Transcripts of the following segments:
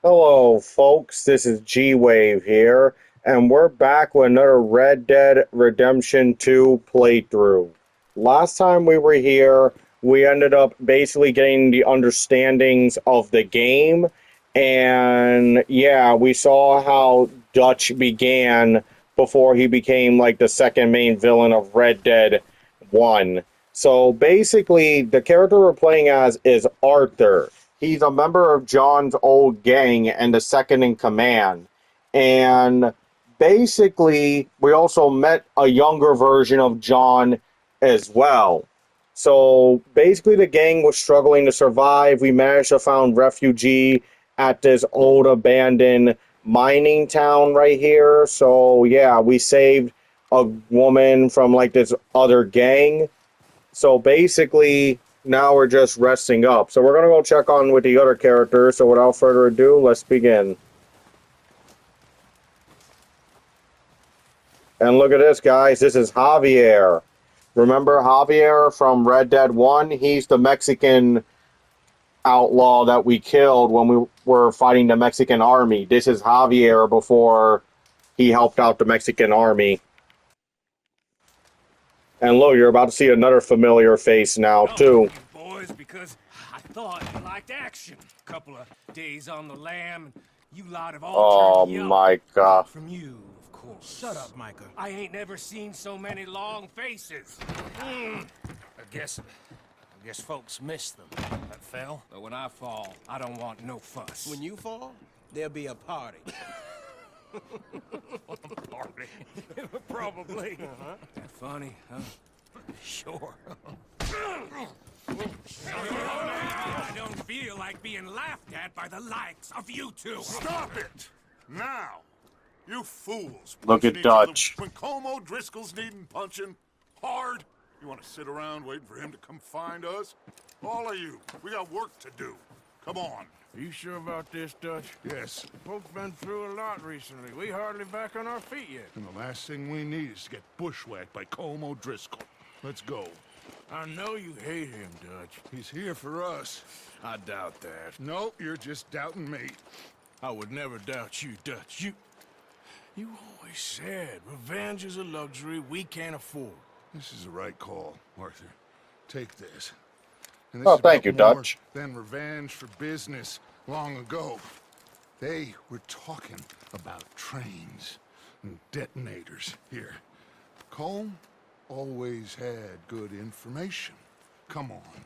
Hello, folks. This is Gwave here, and we're back with another Red Dead Redemption 2 playthrough. Last time we were here, we ended up basically getting the understandings of the game, and yeah, we saw how Dutch began before he became like the second main villain of Red Dead 1. So basically, the character we're playing as is Arthur. He's a member of John's old gang and the second in command. And basically, we also met a younger version of John as well. So basically, the gang was struggling to survive. We managed to find refugee at this old abandoned mining town right here. So yeah, we saved a woman from like this other gang. So basically, now we're just resting up. So we're going to go check on with the other characters. So without further ado, let's begin. And look at this, guys. This is Javier. Remember Javier from Red Dead 1? He's the Mexican outlaw that we killed when we were fighting the Mexican army. This is Javier before he helped out the Mexican army. And look, you're about to see another familiar face now, too. Boys, because I thought you liked action. A couple of days on the lam, you lot have all turned my God. From you, of course. Shut up, Micah. I ain't never seen so many long faces. I guess folks miss them. That fell. But when I fall, I don't want no fuss. When you fall, there'll be a party. Party. Probably. That funny, huh? Sure. I don't feel like being laughed at by the likes of you two. Stop it! Now! You fools! Look at punching each Dutch. other When Como Driscoll's needing punching hard, you want to sit around waiting for him to come find us? All of you, we got work to do. Come on. Are you sure about this, Dutch? Yes. Folks been through a lot recently. We hardly back on our feet yet. And the last thing we need is to get bushwhacked by Como Driscoll. Let's go. I know you hate him, Dutch. He's here for us. I doubt that. No, you're just doubting me. I would never doubt you, Dutch. You always said revenge is a luxury we can't afford. This is the right call, Arthur. Take this. And Oh, is thank you, about more Dutch. Than revenge for business long ago. They were talking about trains and detonators here. Colm always had good information. Come on.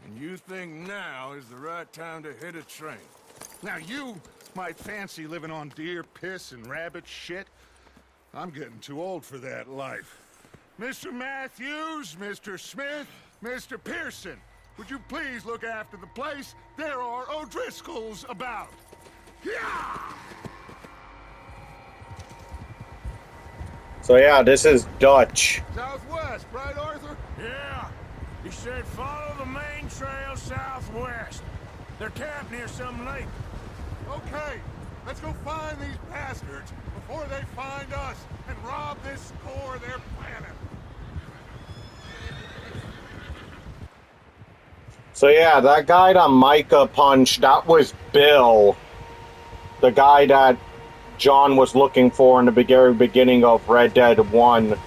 And you think now is the right time to hit a train? Now you might fancy living on deer piss and rabbit shit. I'm getting too old for that life. Mr. Matthews, Mr. Smith, Mr. Pearson, would you please look after the place? There are O'Driscolls about. Yeah! So yeah, this is Dutch. Southwest, right, Arthur? Yeah. He said follow the main trail southwest. They're camped near some lake. Okay, let's go find these bastards before they find us and rob this core they're planning. So yeah, that guy that Micah punched, that was Bill. The guy that John was looking for in the very beginning of Red Dead 1.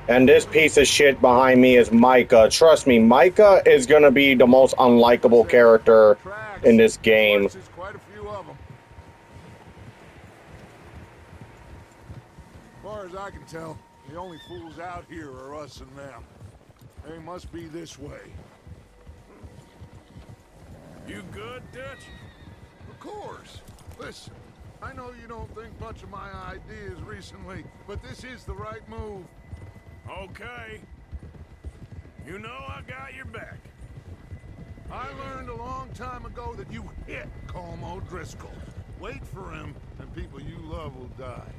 And this piece of shit behind me is Micah. Trust me, Micah is going to be the most unlikable character in this game. There's quite a few of them. As far as I can tell, the only fools out here are us and them. They must be this way. You good, Dutch? Of course. Listen, I know you don't think much of my ideas recently, but this is the right move. Okay. You know I got your back. I learned a long time ago that you hit Como Driscoll. Wait for him, and people you love will die.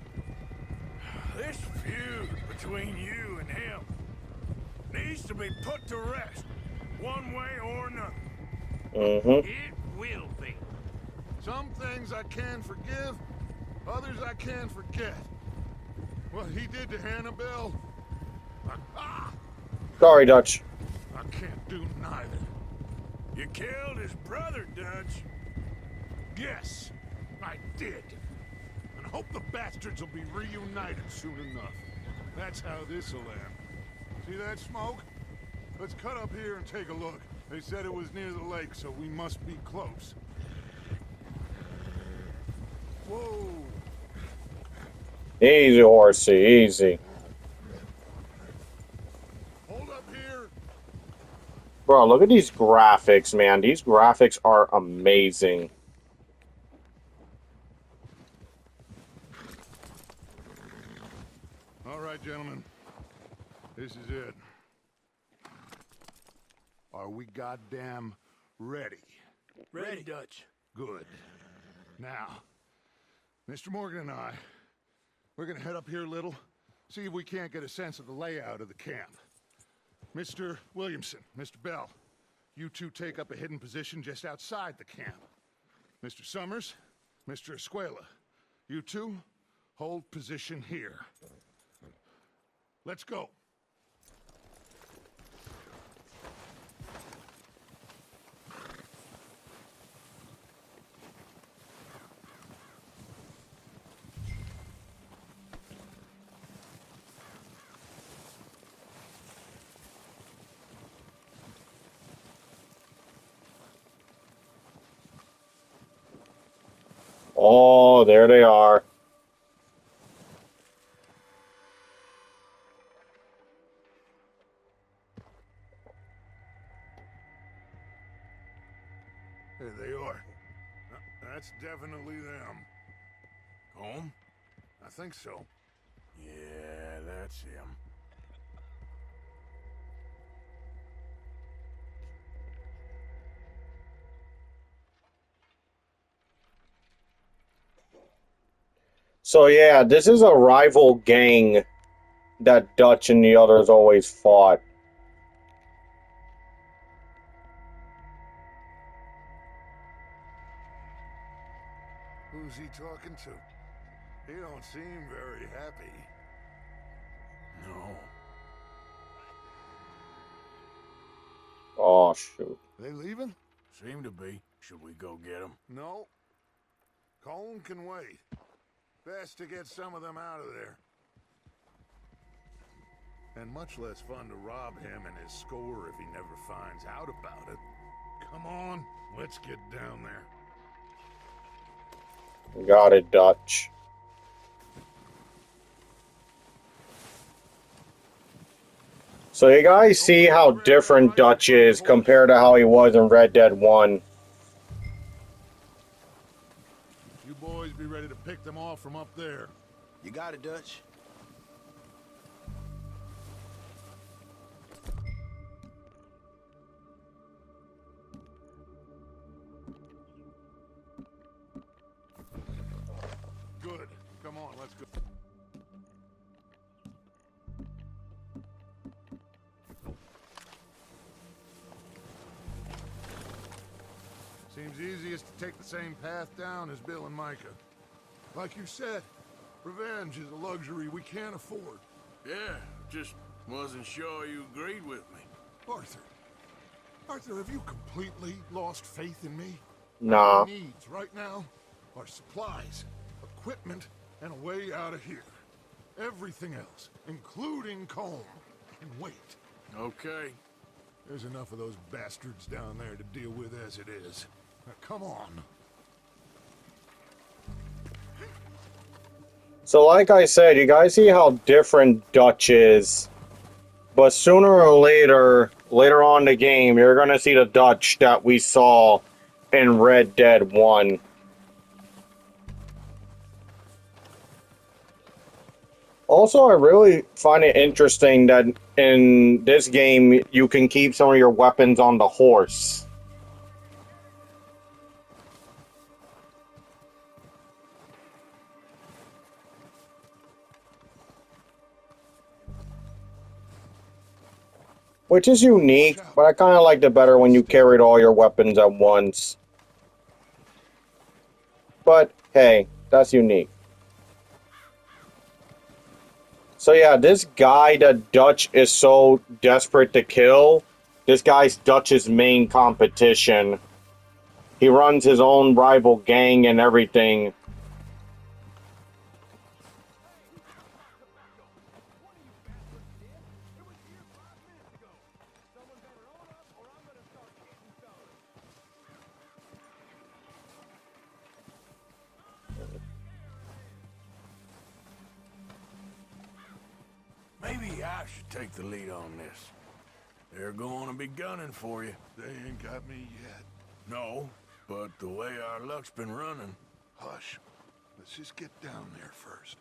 This feud between you and him needs to be put to rest, one way or another. Mm-hmm. It will be. Some things I can forgive, others I can't forget. What he did to Annabelle. Sorry, Dutch. killed his brother, Dutch. Yes, I did. And hope the bastards will be reunited soon enough. That's how this'll end. See that smoke? Let's cut up here and take a look. They said it was near the lake, so we must be close. Whoa! Easy, horsey, easy. Hold up here. Bro, look at these graphics, man. These graphics are amazing. All right, gentlemen. This is it. Are we goddamn ready? Ready, Dutch. Good. Now, Mr. Morgan and I, we're gonna head up here a little, see if we can't get a sense of the layout of the camp. Mr. Williamson, Mr. Bell, you two take up a hidden position just outside the camp. Mr. Summers, Mr. Escuela, you two hold position here. Let's go. Oh, there they are. There they are. That's definitely them. Home? I think so. Yeah, that's him. So yeah, this is a rival gang that Dutch and the others always fought. Who's he talking to? He don't seem very happy. No. Oh shoot. They leaving? Seem to be. Should we go get him? No. Colin can wait. Best to get some of them out of there. And much less fun to rob him and his score if he never finds out about it. Come on, let's get down there. Got it, Dutch. So you guys see how different Dutch is compared to how he was in Red Dead 1. You boys be ready to pick them off from up there. You got it, Dutch. Good. Come on, let's go. Seems easiest to take the same path down as Bill and Micah. Like you said, revenge is a luxury we can't afford. Yeah, just wasn't sure you agreed with me. Arthur. Arthur, have you completely lost faith in me? Nah. Our needs right now are supplies, equipment, and a way out of here. Everything else, including Colm, can wait. Okay. There's enough of those bastards down there to deal with as it is. Now, come on. So like I said, you guys see how different Dutch is. But sooner or later on in the game, you're going to see the Dutch that we saw in Red Dead 1. Also, I really find it interesting that in this game, you can keep some of your weapons on the horse. Which is unique, but I kind of liked it better when you carried all your weapons at once. But, hey, that's unique. So yeah, this guy that Dutch is so desperate to kill This guy's Dutch's main competition. He runs his own rival gang and everything. Maybe I should take the lead on this. They're going to be gunning for you. They ain't got me yet. No, but the way our luck's been running. Hush. Let's just get down there first.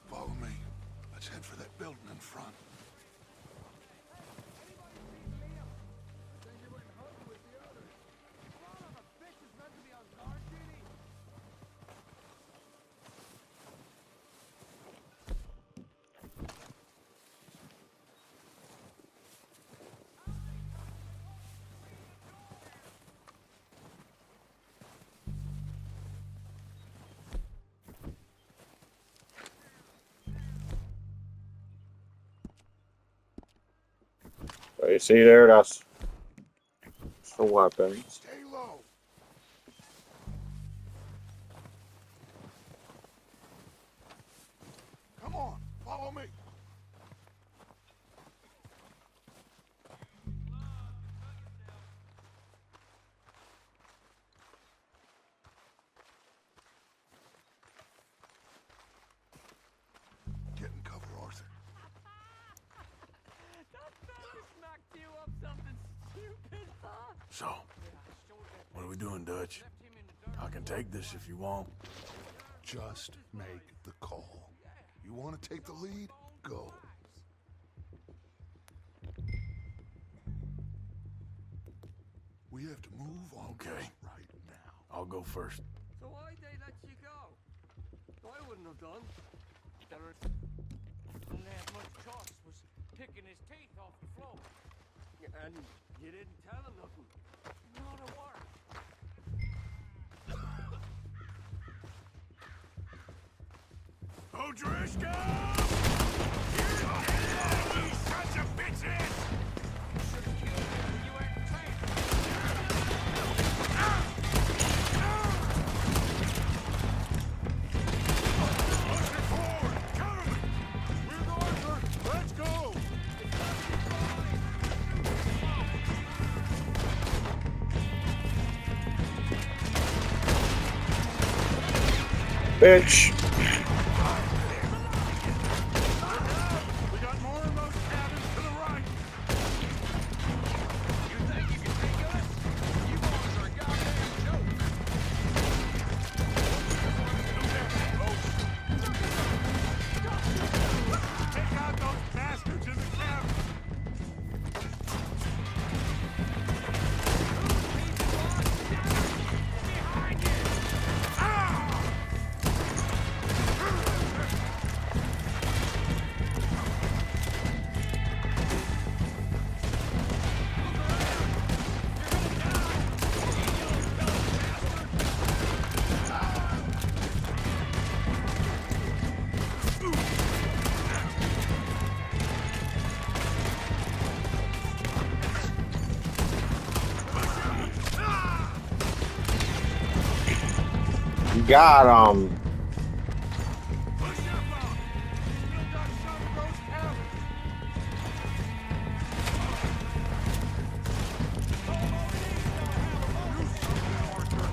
Follow me. Let's head for that building in front. So you see there, that's the weapons. Stay low. Come on, follow me. Get in cover, Arthur. So, what are we doing, Dutch? I can take this if you want. Just make the call. You want to take the lead? Go. We have to move on Okay. this right now. I'll go first. So why'd they let you go? I wouldn't have done. There didn't have much choice, was picking his teeth off the floor. And you didn't tell him nothing. Not a word. O'Driscoll! You sons of bitches! Should've killed him when you weren't trained. Push it forward! Cover me! We're going, Arthur. Let's go. Bitch! We got more of those cabins to the right. You think you can take us? You boys are a goddamn joke. Take out those bastards in the cabin. Behind you! Got him! Push up on. Still got some of those cabins. You stupid, Arthur.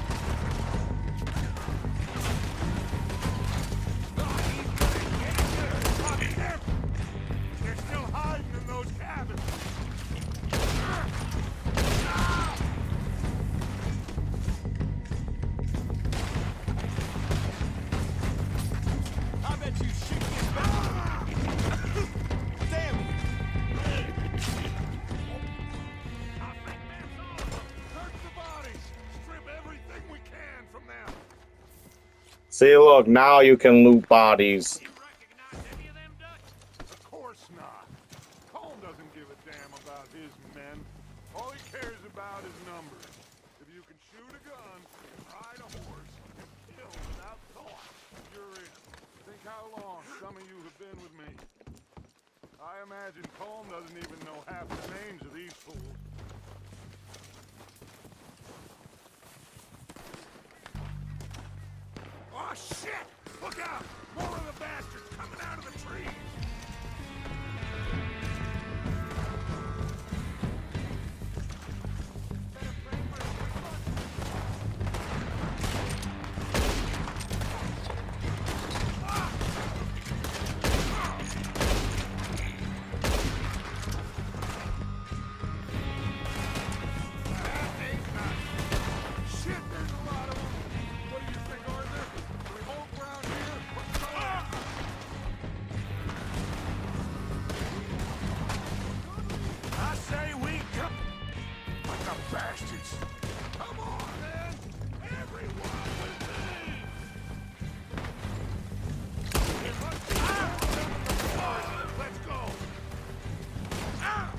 They're still hiding in those cabins. I bet you shoot this back. Damn it! I think that's all of them. Search the bodies. Strip everything we can from them. See, look, now you can loot bodies. You recognize any of them, Dutch? Of course not. Colm doesn't give a damn about his men. All he cares about is numbers. If you can shoot a gun, ride a horse, and kill without thought, you're in. Think how long some of you have been with me. I imagine Colm doesn't even know half the names of these fools. Oh, shit! Look out! More of the bastards coming out of the trees! Shit, there's a lot of them! What do you think, Arthur? Do we hold ground here? I say we come... Like the bastards! Come on, man! Everyone with me! Let's go! Ah!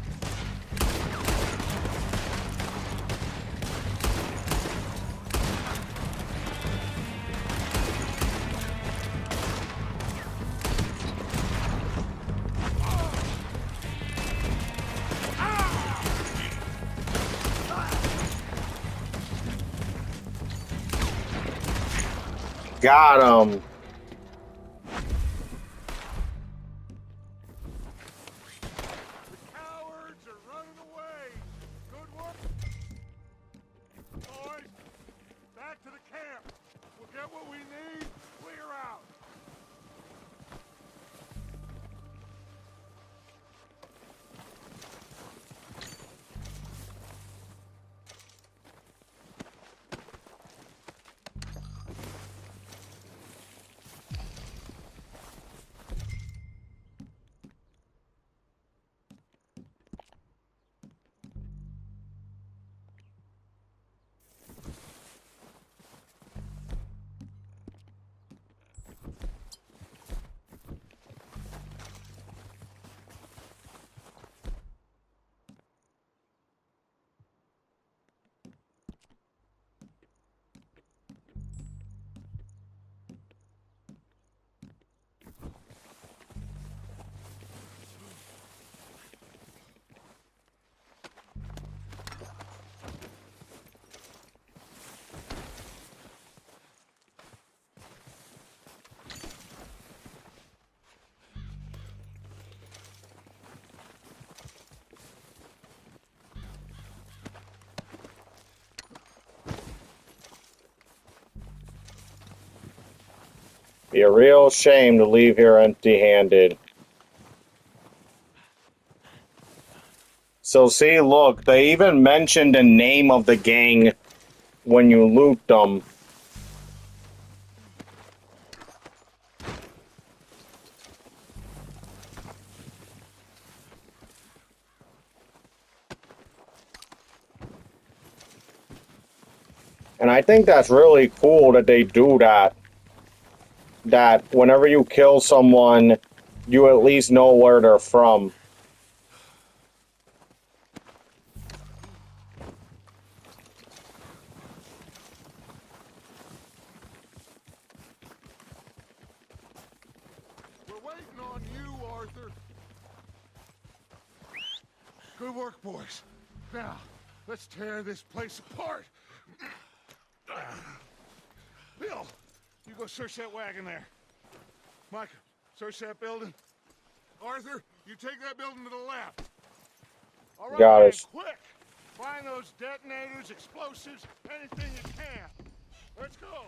Got him. The cowards are running away! Good work! Boys, back to the camp! We'll get what we need, clear out! Be a real shame to leave here empty-handed. So see, look, they even mentioned the name of the gang when you loot them. And I think that's really cool that they do that. That whenever you kill someone, you at least know where they're from. We're waiting on you, Arthur. Good work, boys. Now, let's tear this place apart. Bill, you go search that wagon there. Mike, search that building. Arthur, you take that building to the left. All right, Got man, it. quick. Find those detonators, explosives, anything you can. Let's go.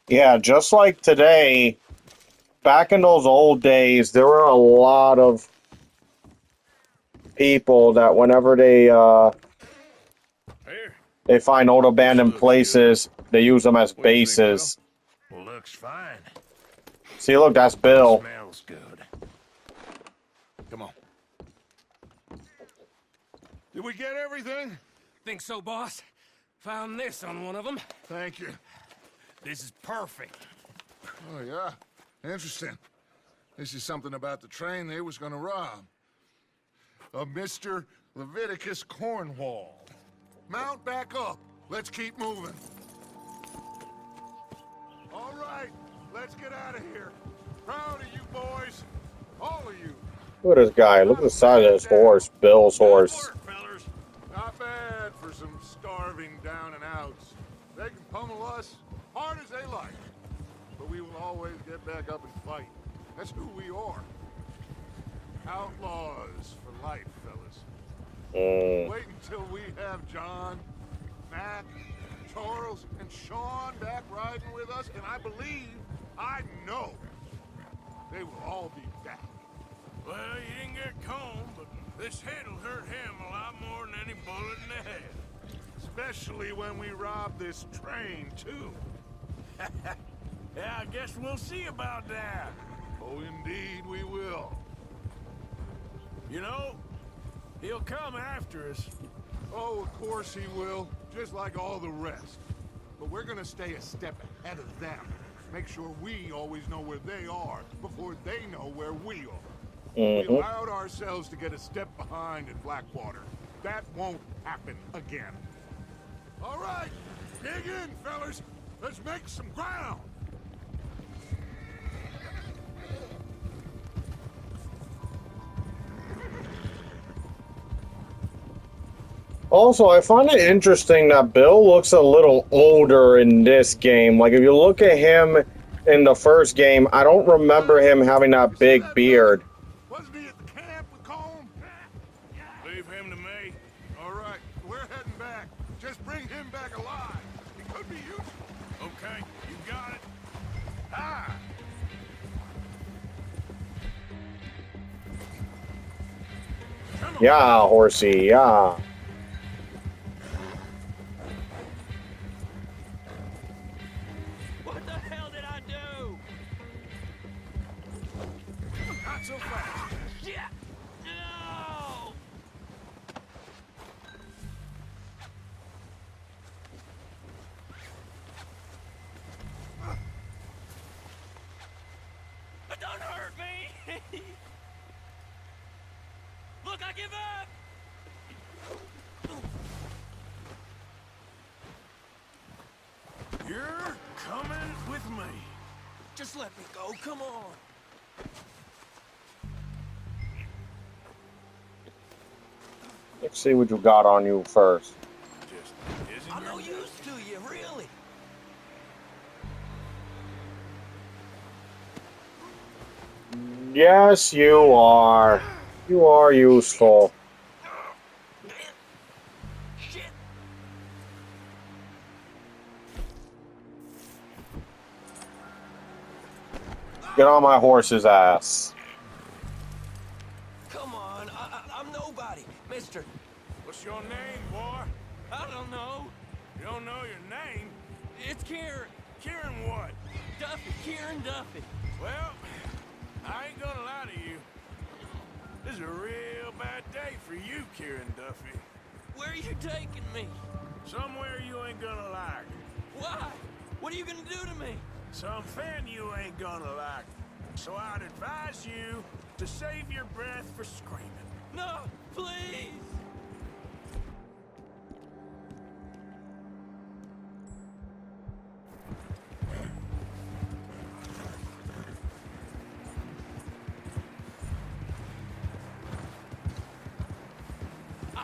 Yeah, just like today, back in those old days, there were a lot of people that whenever Here. they find old abandoned Looks places, they use them as What do you think, bases. Bill? Looks fine. See, look, that's Bill. Smells good. Come on. Did we get everything? Think so, boss? Found this on one of them. Thank you. This is perfect. Oh, yeah? Interesting. This is something about the train they was gonna rob. A Mr. Leviticus Cornwall. Mount back up. Let's keep moving. All right, let's get out of here. Proud of you boys. All of you. Look at this guy. Look at the size of this horse. Bill's horse. Good work, fellers. Not bad for some starving down and outs. They can pummel us hard as they like. But we will always get back up and fight. That's who we are. Outlaws for life, fellas. Wait until we have John, Mac, Charles, and Sean back riding with us, and I know, they will all be back. Well, you didn't get Combe, but this head'll hurt him a lot more than any bullet in the head. Especially when we rob this train, too. Yeah, I guess we'll see about that. Oh, indeed we will. You know, he'll come after us. Oh, of course he will, just like all the rest. But we're gonna stay a step ahead of them. Make sure we always know where they are before they know where we are. We allowed ourselves to get a step behind in Blackwater. That won't happen again. All right, dig in, fellas. Let's make some ground. Also, I find it interesting that Bill looks a little older in this game. Like, if you look at him in the first game, I don't remember him having that big beard. Wasn't he at the camp with Combe? Leave him to me. All right, we're heading back. Just bring him back alive. He could be useful. Okay, you got it. Ah! Yeah, horsey, yeah. What the hell did I do? Not so fast. Shit! No! Don't hurt me! Look, I give up! You're coming with me. Just let me go, come on. Let's see what you got on you first. Just isn't I'm your no use to you, really. Yes, you are. You are useful. Shit! Get on my horse's ass. Come on, I'm nobody, mister. What's your name, boy? I don't know. You don't know your name? It's Kieran. Kieran what? Duffy, Kieran Duffy. Well, I ain't gonna lie to you. This is a real bad day for you, Kieran Duffy. Where are you taking me? Somewhere you ain't gonna like. Why? What are you gonna do to me? Something you ain't gonna like. So I'd advise you to save your breath for screaming. No, please!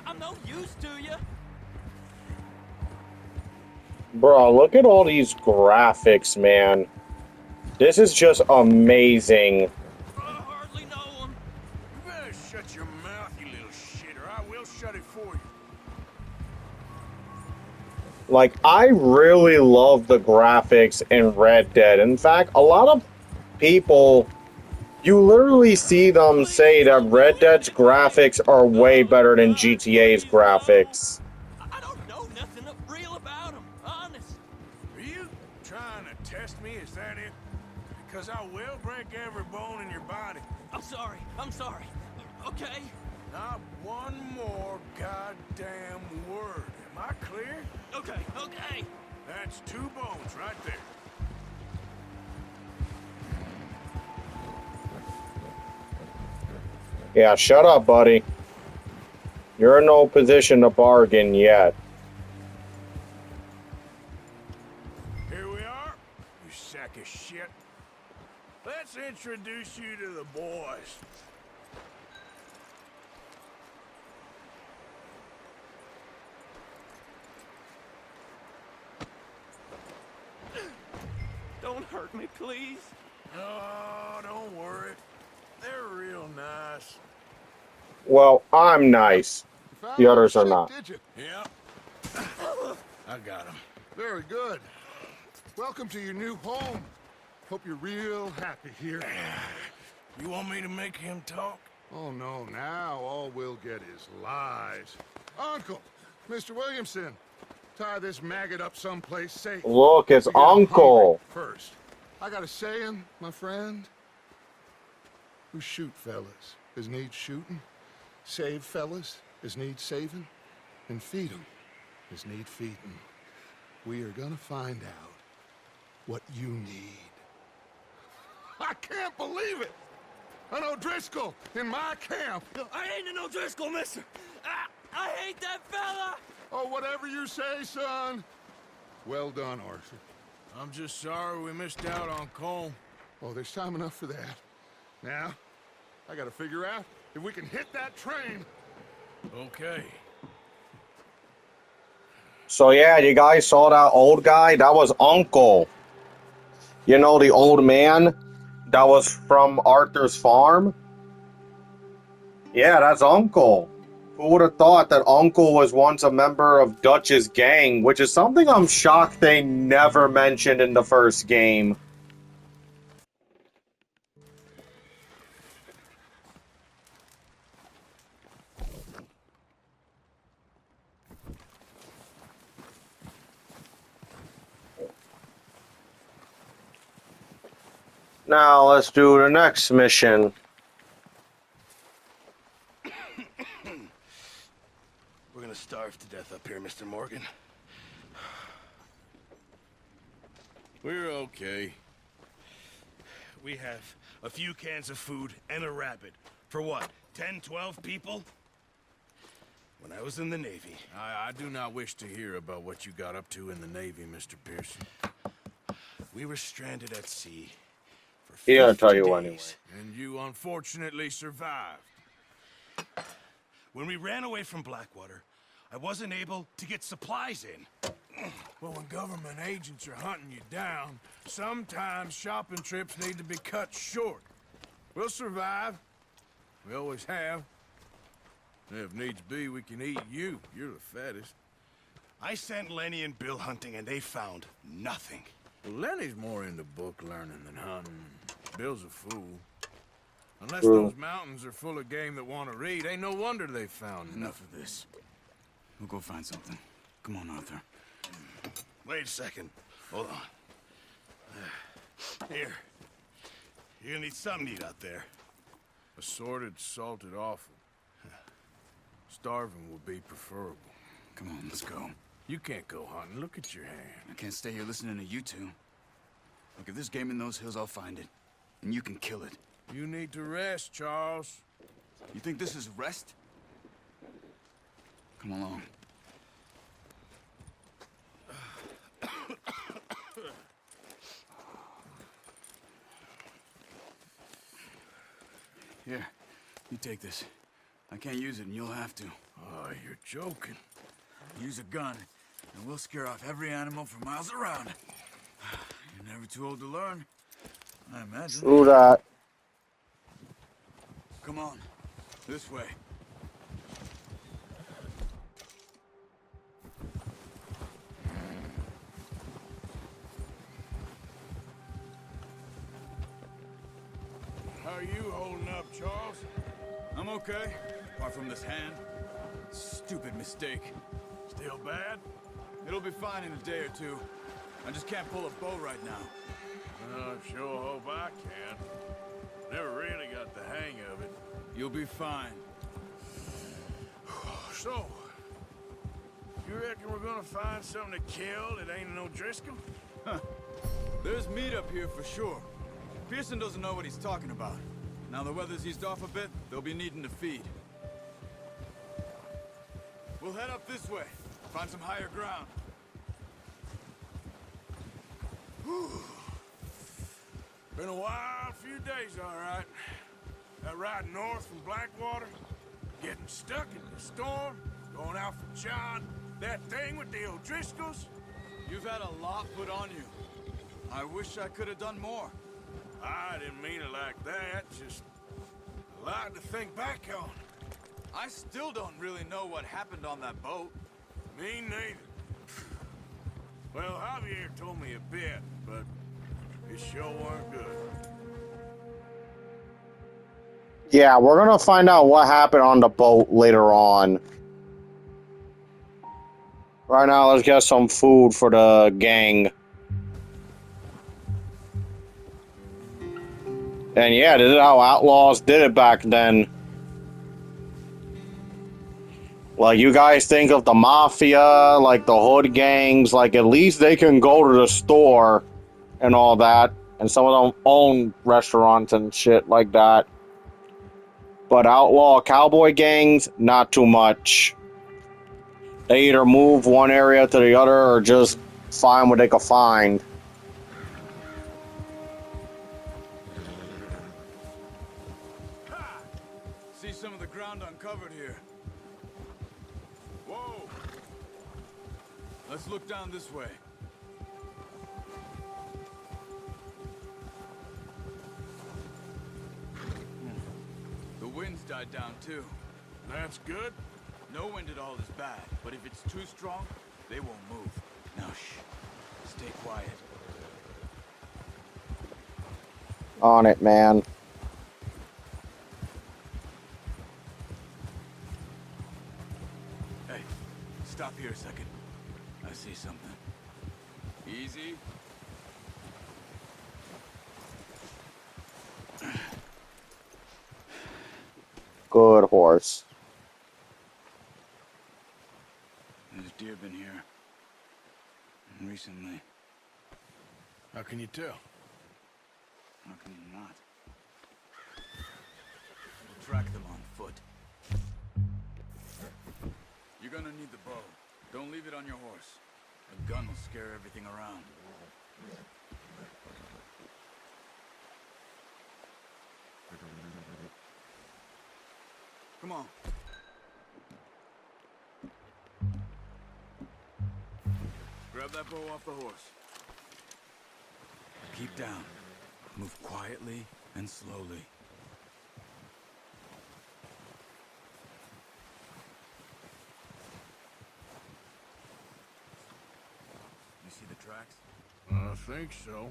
I'm no use to you. Bro, look at all these graphics, man. This is just amazing. I hardly know him. You better shut your mouth, you little shit, or I will shut it for you. Like, I really love the graphics in Red Dead. In fact, a lot of people You literally see them say that Red Dead's graphics are way better than GTA's graphics. I don't know nothing real about him, honest. Are you trying to test me? Is that it? Because I will break every bone in your body. I'm sorry. Okay? Not one more goddamn word. Am I clear? Okay. That's 2 bones right there. Yeah, shut up, buddy. You're in no position to bargain yet. Here we are, you sack of shit. Let's introduce you to the boys. Don't hurt me, please. Oh, don't worry. They're real nice. Well, I'm nice. You found The all others are shit, not. Did you? Yep. I got him. Very good. Welcome to your new home. Hope you're real happy here. You want me to make him talk? Oh, no, now all we'll get is lies. Uncle, Mr. Williamson, tie this maggot up someplace safe. Look, it's We get him Uncle. hungry first. I got a saying, my friend. Who shoot fellas as need shooting, save fellas as need saving, and feed 'em as need feeding. We are gonna find out what you need. I can't believe it! An O'Driscoll in my camp! I ain't no Driscoll, mister. I hate that fella. Oh, whatever you say, son. Well done, Arthur. I'm just sorry we missed out on Cole. Oh, there's time enough for that. Now, I gotta figure out if we can hit that train. Okay. So yeah, you guys saw that old guy? That was Uncle. You know, the old man that was from Arthur's farm? Yeah, that's Uncle. Who would have thought that Uncle was once a member of Dutch's gang, which is something I'm shocked they never mentioned in the first game. Now let's do the next mission. We're gonna starve to death up here, Mr. Morgan. We're okay. We have a few cans of food and a rabbit. For what, 10, 12 people? When I was in the Navy... I do not wish to hear about what you got up to in the Navy, Mr. Pearson. We were stranded at sea for 50 He gonna tell you days, anyway. and you unfortunately survived. When we ran away from Blackwater, I wasn't able to get supplies in. Well, when government agents are hunting you down, sometimes shopping trips need to be cut short. We'll survive. We always have. If needs be, we can eat you. You're the fattest. I sent Lenny and Bill hunting, and they found nothing. Well, Lenny's more into book learning than hunting. Bill's a fool. Unless those mountains are full of game that want to read, ain't no wonder they found Enough of this. We'll go find something. Come on, Arthur. Wait a second. Hold on. Here. You're gonna need something to eat out there. Assorted, salted offal. Starving would be preferable. Come on, let's go. You can't go hunting. Look at your hand. I can't stay here listening to you two. Look, if there's game in those hills, I'll find it. And you can kill it. You need to rest, Charles. You think this is rest? Come along. Here, you take this. I can't use it, and you'll have to. Oh, you're joking. Use a gun, and we'll scare off every animal for miles around. You're never too old to learn, I imagine. True that. Come on, this way. Are you okay? Apart from this hand? Stupid mistake. Still bad? It'll be fine in a day or two. I just can't pull a bow right now. I sure hope I can. Never really got the hang of it. You'll be fine. So, you reckon we're gonna find something to kill that ain't no Driscoll? There's meat up here for sure. Pearson doesn't know what he's talking about. Now the weather's eased off a bit, they'll be needing to feed. We'll head up this way, find some higher ground. Been a wild few days, all right. That ride north from Blackwater, getting stuck in the storm, going out for John, that thing with the O'Driscolls. You've had a lot put on you. I wish I could have done more. I didn't mean it like that, just a lot to think back on. I still don't really know what happened on that boat. Me neither. Well, Javier told me a bit, but it sure weren't good. Yeah, we're gonna find out what happened on the boat later on. Right now, let's get some food for the gang. And yeah, this is how outlaws did it back then. Like, you guys think of the mafia, like the hood gangs, like at least they can go to the store and all that. And some of them own restaurants and shit like that. But outlaw cowboy gangs, not too much. They either move one area to the other or just find what they can find. See some of the ground uncovered here. Whoa! Let's look down this way. The wind's died down too. That's good. No wind at all is bad, but if it's too strong, they won't move. Now shh. Stay quiet. On it, man. Hey, stop here a second. I see something. Easy. Good horse. There's deer been here. Recently. How can you tell? How can you not? We'll track them on foot. You're gonna need the bow. Don't leave it on your horse. A gun will scare everything around. Come on. Grab that bow off the horse. Keep down. Move quietly and slowly. You see the tracks? I think so.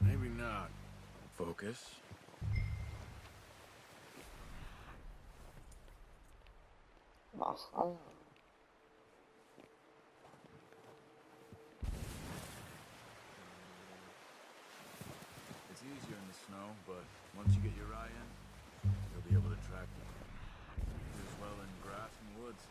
Maybe not. Focus. Uh-huh. It's easier in the snow, but once you get your eye in, you'll be able to track them. As well in grass and woods.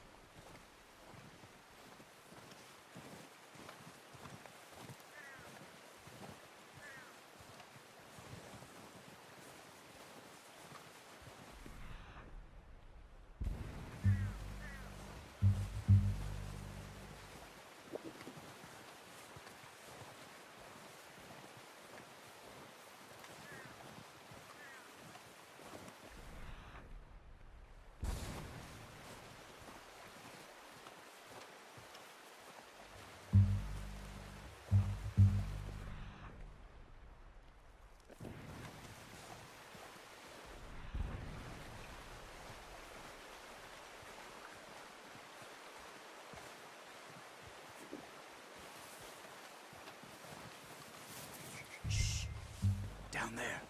Down there.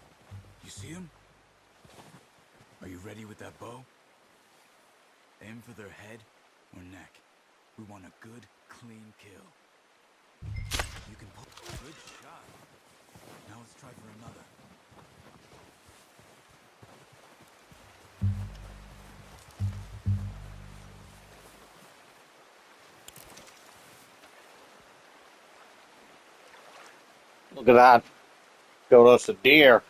You see him? Are you ready with that bow? aim for their head or neck. We want a good, clean kill. You can pull. Good shot. Now let's try for another. Look at that. Got us a deer.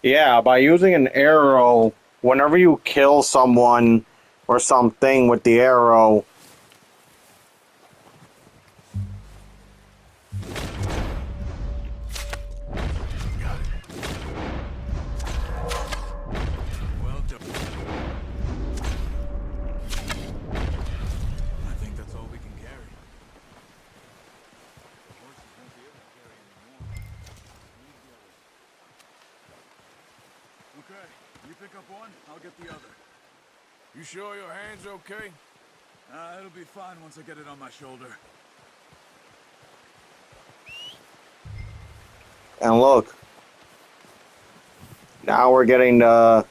Yeah, by using an arrow, whenever you kill someone or something with the arrow, Well done. I think that's all we can carry. Horses won't be able to carry anymore. Okay, you pick up one, I'll get the other. You sure your hand's okay? It'll be fine once I get it on my shoulder. and look. Now we're getting the...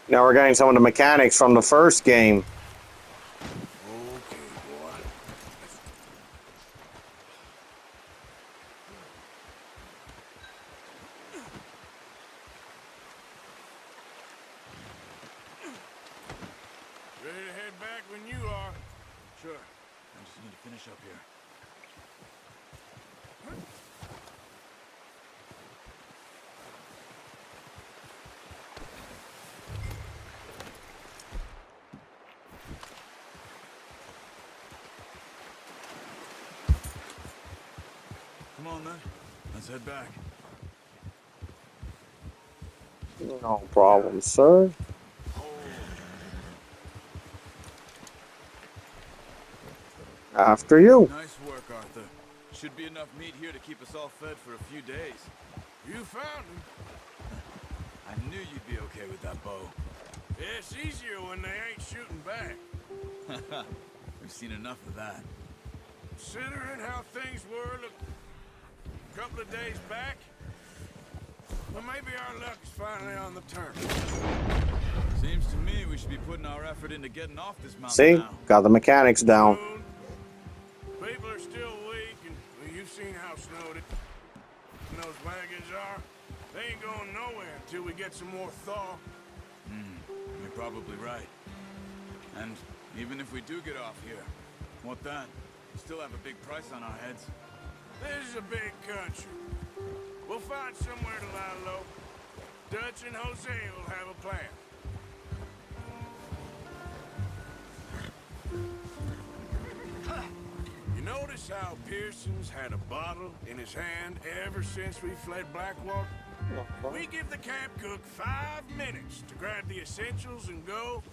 Now we're getting some of the mechanics from the first game. Okay, boy. Ready to head back when you are. Sure. I just need to finish up here. Come on, then. Let's head back. No problem, sir. After you. Nice work, Arthur. Should be enough meat here to keep us all fed for a few days. You found him. I knew you'd be okay with that bow. Yeah, it's easier when they ain't shooting back. We've seen enough of that. Considering how things were a couple of days back, well, maybe our luck is finally on the turn. Seems to me we should be putting our effort into getting off this mountain See? now. Got the mechanics down. Soon, people are still weak, and well, you've seen how snowed it. And those wagons are. They ain't going nowhere until we get some more thaw. You're probably right. And even if we do get off here, what then? We still have a big price on our heads. This is a big country. We'll find somewhere to lie low. Dutch and Jose will have a plan. You notice how Pearson's had a bottle in his hand ever since we fled Blackwater? We give the camp cook 5 minutes to grab the essentials and go,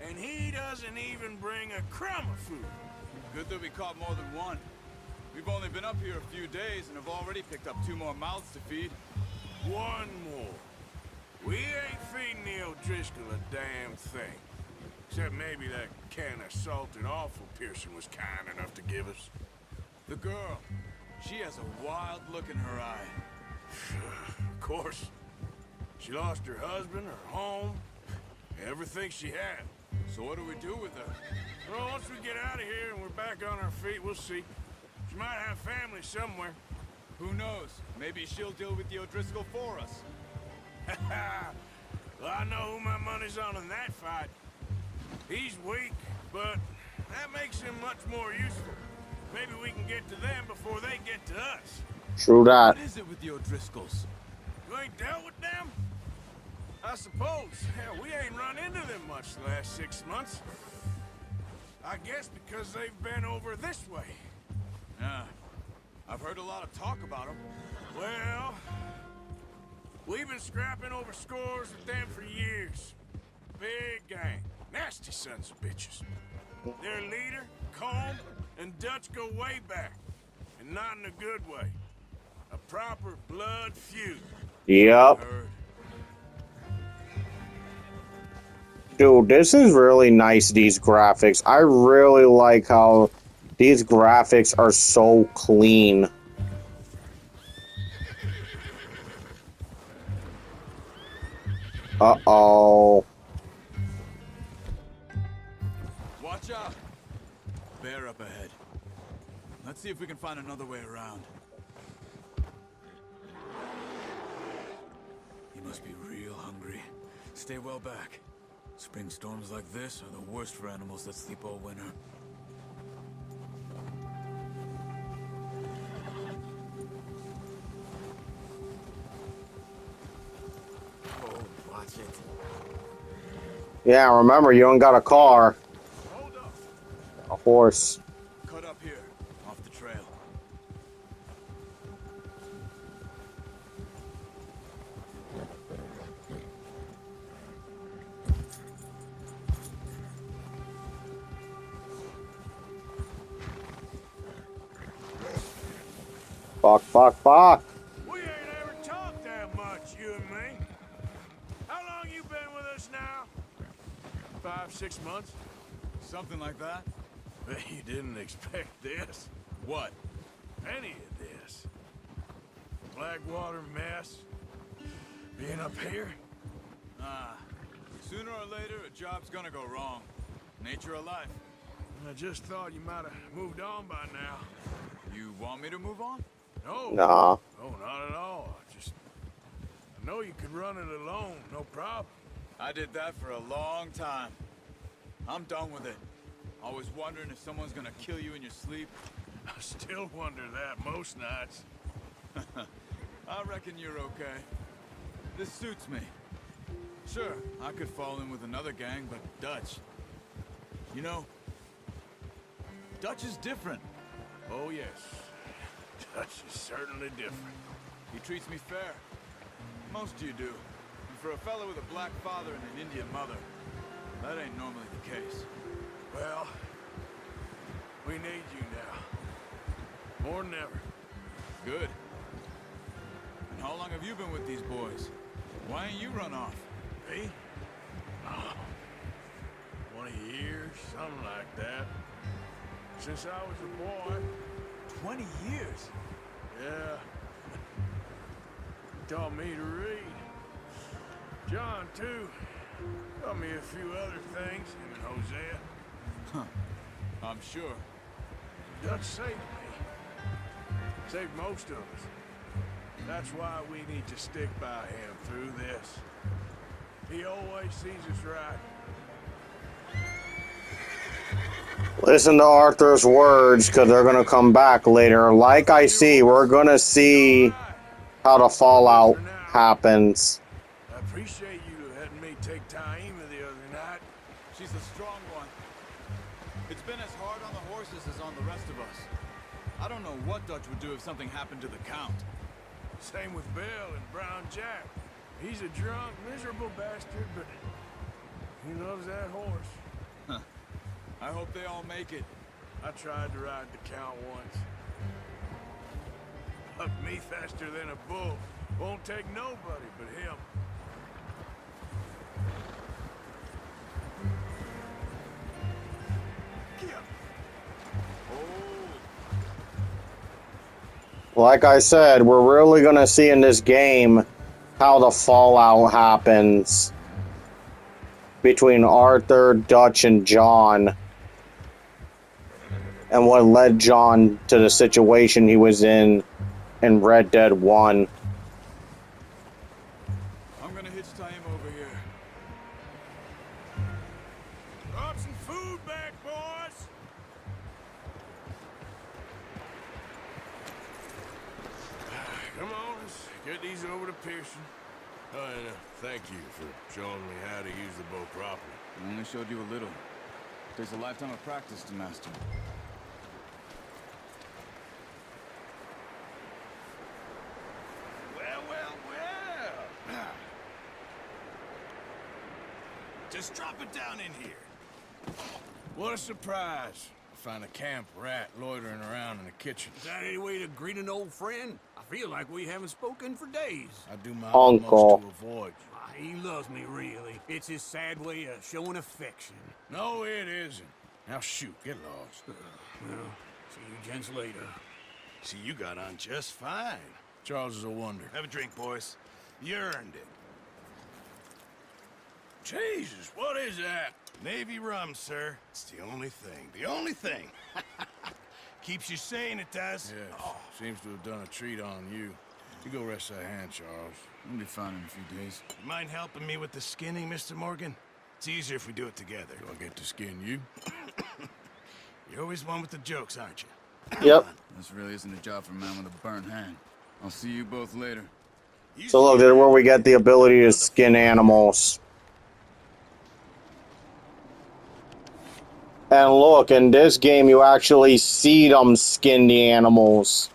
and he doesn't even bring a crumb of food. Good that we caught more than one. We've only been up here a few days and have already picked up 2 more mouths to feed. One more. We ain't feeding the O'Driscoll a damn thing. Except maybe that can of salted offal Pearson was kind enough to give us. The girl, she has a wild look in her eye. Of course. She lost her husband, her home, everything she had. So what do we do with her? Well, once we get out of here and we're back on our feet, we'll see. She might have family somewhere. Who knows? Maybe she'll deal with the O'Driscoll for us. Well, I know who my money's on in that fight. He's weak, but that makes him much more useful. Maybe we can get to them before they get to us. True that. What is it with the O'Driscolls? You ain't dealt with them? I suppose. Hell, we ain't run into them much the last 6 months. I guess because they've been over this way. Yeah. I've heard a lot of talk about them. Well, we've been scrapping over scores with them for years. Big these sons of bitches. Their leader, Colm, and Dutch go way back. And not in a good way. A proper blood feud. Yep. Heard. Dude, this is really nice, these graphics. I really like how these graphics are so clean. Uh-oh. Watch out! Bear up ahead. Let's see if we can find another way around. He must be real hungry. Stay well back. Spring storms like this are the worst for animals that sleep all winter. Oh, watch it. Yeah, remember, you don't got a car. Hold up. A horse. Cut up here, off the trail. Fuck, fuck, fuck. We ain't ever talked that much, you and me. How long you been with us now? 5, 6 months? Something like that? Bet you didn't expect this. What? Any of this. Blackwater mess. Being up here? Ah, sooner or later a job's gonna go wrong. Nature of life. I just thought you might have moved on by now. You want me to move on? No. Nah. No, not at all. I know you could run it alone, no problem. I did that for a long time. I'm done with it. Always wondering if someone's gonna kill you in your sleep. I still wonder that most nights. I reckon you're okay. This suits me. Sure, I could fall in with another gang, but Dutch... You know, Dutch is different. Oh, yes. Dutch is certainly different. He treats me fair. Most of you do. And for a fellow with a black father and an Indian mother, that ain't normally the case. Well, we need you now. More than ever. Good. And how long have you been with these boys? Why ain't you run off? Me? Oh, 20 years, something like that. Since I was a boy. 20 years? Yeah. He taught me to read. John, too. Taught me a few other things, him and Hosea. Huh. I'm sure. Dutch saved me. Saved most of us. That's why we need to stick by him through this. He always sees us right. Listen to Arthur's words, because they're going to come back later. Like I see, we're going to see how the fallout happens. I appreciate you letting me take Taima the other night. She's a strong one. It's been as hard on the horses as on the rest of us. I don't know what Dutch would do if something happened to the Count. Same with Bill and Brown Jack. He's a drunk, miserable bastard, but he loves that horse. Huh. I hope they all make it. I tried to ride the Count once. Hucked me faster than a bull. Won't take nobody but him. Like I said, we're really going to see in this game how the fallout happens between Arthur, Dutch, and John, and what led John to the situation he was in Red Dead 1. I'm gonna hitch Taima over here. Drop some food back, boys! Come on, let's get these over to Pearson. Oh, and thank you for showing me how to use the bow properly. I only showed you a little. There's a lifetime of practice to master. Well, well, well. Just drop it down in here. What a surprise. Find a camp rat loitering around in the kitchen. Is that any way to greet an old friend? I feel like we haven't spoken for days. I do my Uncle. utmost to avoid you. Ah, he loves me, really. It's his sad way of showing affection. No, it isn't. Now shoot, get lost. Well, see you gents later. See, you got on just fine. Charles is a wonder. Have a drink, boys. You earned it. Jesus, what is that? Navy rum, sir. It's the only thing. The only thing. Keeps you sane, it does. Yes, seems to have done a treat on you. You go rest that hand, Charles. We'll be fine in a few days. You mind helping me with the skinning, Mr. Morgan? It's easier if we do it together. Do I get to skin you? You're always one with the jokes, aren't you? Yep. This really isn't a job for a man with a burnt hand. I'll see you both later. So look, this is where we get the ability to skin animals. And look, in this game, you actually see them skin the animals.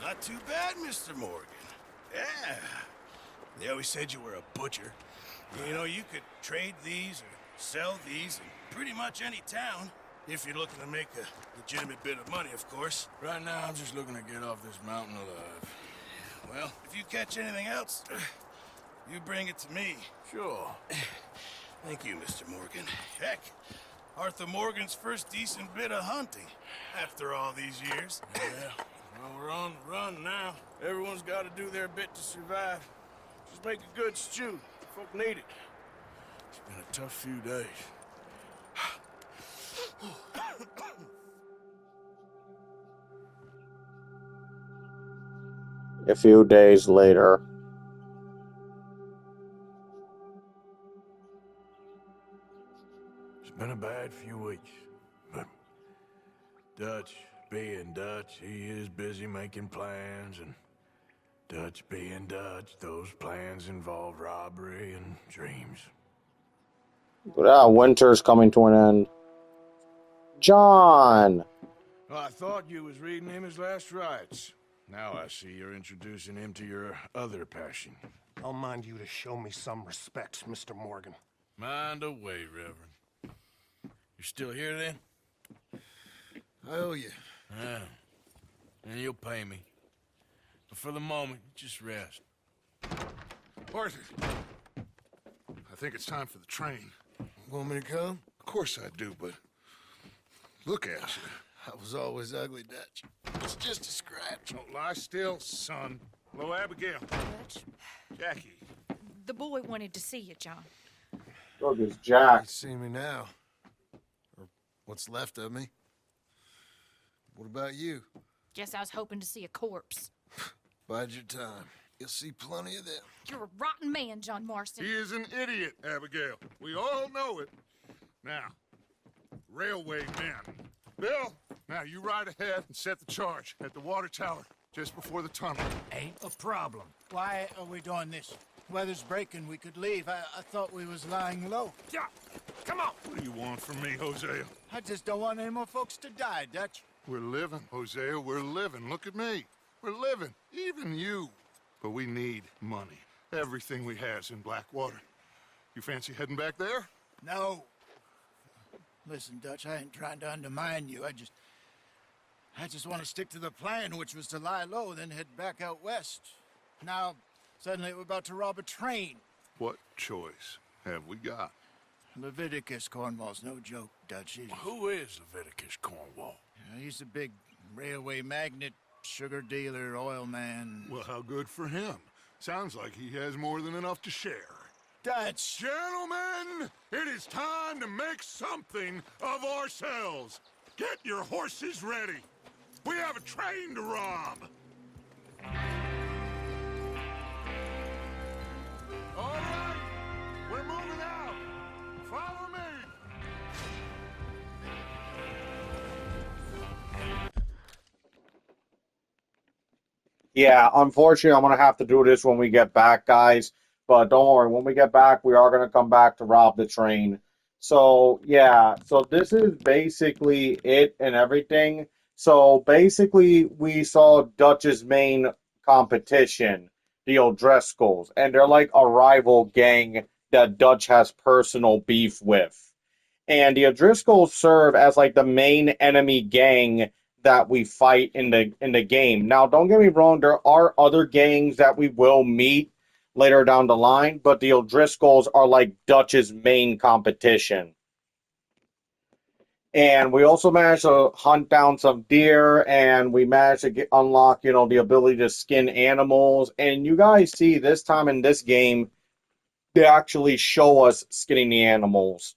Not too bad, Mr. Morgan. Yeah. They always said you were a butcher. You know, you could trade these or sell these in pretty much any town. If you're looking to make a legitimate bit of money, of course. Right now, I'm just looking to get off this mountain alive. Well, if you catch anything else, you bring it to me. Sure. Thank you, Mr. Morgan. Heck, Arthur Morgan's first decent bit of hunting after all these years. Yeah. Well, we're on the run now. Everyone's got to do their bit to survive. Just make a good stew. Folk need it. It's been a tough few days. A few days later. It's been a bad few weeks, but Dutch being Dutch, he is busy making plans, and Dutch being Dutch, those plans involve robbery and dreams. But winter's coming to an end. John! Well, I thought you was reading him his last rites. Now I see you're introducing him to your other passion. I'll mind you to show me some respect, Mr. Morgan. Mind away, Reverend. You still here, then? I owe you. Yeah. And you'll pay me. But for the moment, just rest. Arthur, I think it's time for the train. Want me to come? Of course I do, but look at you. I was always ugly, Dutch. It's just a scratch. Don't lie still, son. Hello, Abigail. Jackie. The boy wanted to see you, John. Look, it's Jack. You see me now. Or what's left of me. What about you? Guess I was hoping to see a corpse. Bide your time. You'll see plenty of them. You're a rotten man, John Marston. He is an idiot, Abigail. We all know it. Now, railway men. Bill, now you ride ahead and set the charge at the water tower just before the tunnel. Ain't a problem. Why are we doing this? Weather's breaking. We could leave. I thought we was lying low. Yeah, come on. What do you want from me, Hosea? I just don't want any more folks to die, Dutch. We're living, Hosea. We're living. Look at me. We're living. Even you. But we need money. Everything we have's in Blackwater. You fancy heading back there? No. Listen, Dutch, I ain't trying to undermine you. I just want to stick to the plan, which was to lie low, then head back out west. Now, suddenly we're about to rob a train. What choice have we got? Leviticus Cornwall's no joke, Dutch. Who is Leviticus Cornwall? He's a big railway magnate, sugar dealer, oil man. Well, how good for him. Sounds like he has more than enough to share. Dutch! Gentlemen, it is time to make something of ourselves. Get your horses ready. We have a train to rob. All right, we're moving out. Follow me. Yeah, unfortunately, I'm going to have to do this when we get back, guys. But don't worry, when we get back, we are going to come back to rob the train. So, yeah, so this is basically it and everything. So, basically, we saw Dutch's main competition. the O'Driscolls, and they're like a rival gang that Dutch has personal beef with. And the O'Driscolls serve as like the main enemy gang that we fight in the game. Now, don't get me wrong, there are other gangs that we will meet later down the line, but the O'Driscolls are like Dutch's main competition. And we also managed to hunt down some deer, and we managed to unlock, the ability to skin animals. And you guys see this time in this game, they actually show us skinning the animals.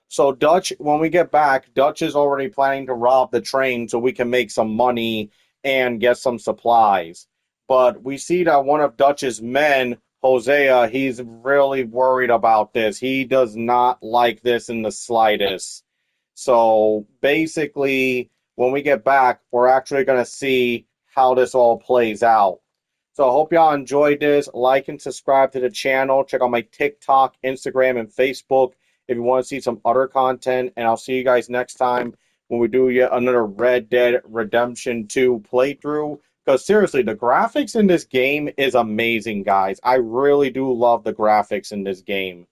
So Dutch, when we get back, Dutch is already planning to rob the train so we can make some money and get some supplies. But we see that one of Dutch's men, Hosea, he's really worried about this. He does not like this in the slightest. So basically, when we get back, we're actually going to see how this all plays out. So I hope y'all enjoyed this. Like and subscribe to the channel. Check out my TikTok, Instagram, and Facebook if you want to see some other content. And I'll see you guys next time when we do yet another Red Dead Redemption 2 playthrough. Because seriously, the graphics in this game is amazing, guys. I really do love the graphics in this game.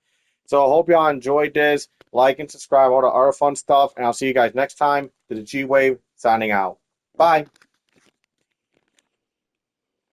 So I hope y'all enjoyed this. Like and subscribe, all the other fun stuff. And I'll see you guys next time. This is Gwave signing out. Bye.